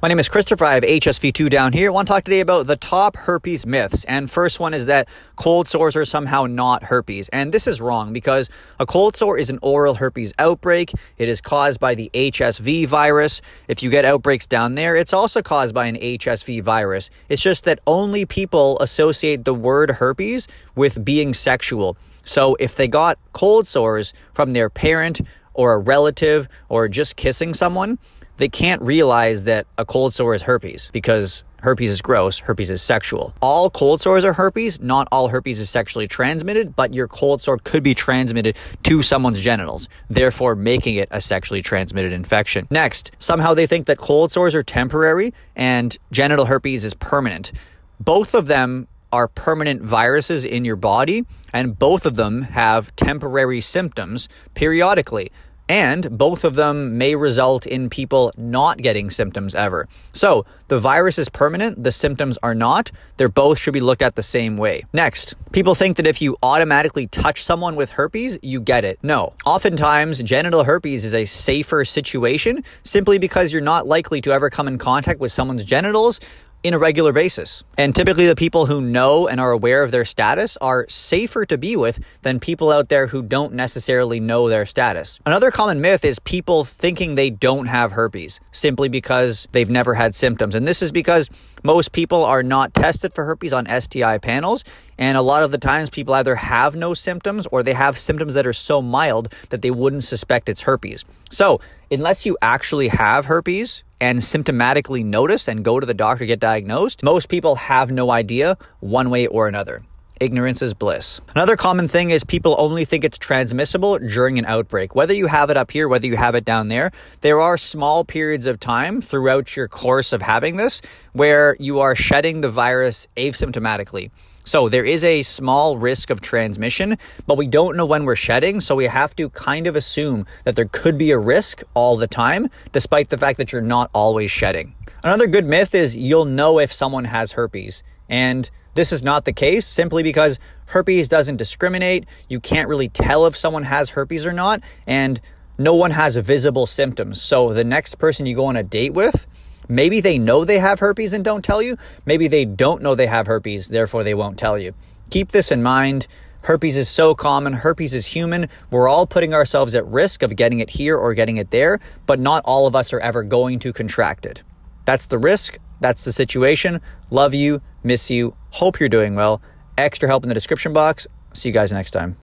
My name is Christopher. I have HSV2 down here. I want to talk today about the top herpes myths. And first one is that cold sores are somehow not herpes. And this is wrong because a cold sore is an oral herpes outbreak. It is caused by the HSV virus. If you get outbreaks down there, it's also caused by an HSV virus. It's just that only people associate the word herpes with being sexual. So if they got cold sores from their parent or a relative or just kissing someone, they can't realize that a cold sore is herpes because herpes is gross, herpes is sexual. All cold sores are herpes, not all herpes is sexually transmitted, but your cold sore could be transmitted to someone's genitals, therefore making it a sexually transmitted infection. Next, somehow they think that cold sores are temporary and genital herpes is permanent. Both of them are permanent viruses in your body, and both of them have temporary symptoms periodically. And both of them may result in people not getting symptoms ever. So the virus is permanent, the symptoms are not. They both should be looked at the same way. Next, people think that if you automatically touch someone with herpes, you get it. No. Oftentimes, genital herpes is a safer situation simply because you're not likely to ever come in contact with someone's genitals in a regular basis. And typically the people who know and are aware of their status are safer to be with than people out there who don't necessarily know their status. Another common myth is people thinking they don't have herpes simply because they've never had symptoms. And this is because most people are not tested for herpes on STI panels. And a lot of the times people either have no symptoms or they have symptoms that are so mild that they wouldn't suspect it's herpes. So unless you actually have herpes and symptomatically notice and go to the doctor to get diagnosed, most people have no idea one way or another. Ignorance is bliss. Another common thing is people only think it's transmissible during an outbreak. Whether you have it up here, whether you have it down there are small periods of time throughout your course of having this where you are shedding the virus asymptomatically. So there is a small risk of transmission, but we don't know when we're shedding, so we have to kind of assume that there could be a risk all the time, despite the fact that you're not always shedding. Another good myth is you'll know if someone has herpes, and this is not the case simply because herpes doesn't discriminate. You can't really tell if someone has herpes or not, and no one has visible symptoms. So the next person you go on a date with, maybe they know they have herpes and don't tell you. Maybe they don't know they have herpes, therefore they won't tell you. Keep this in mind. Herpes is so common. Herpes is human. We're all putting ourselves at risk of getting it here or getting it there, but not all of us are ever going to contract it. That's the risk. That's the situation. Love you. Miss you. Hope you're doing well. Extra help in the description box. See you guys next time.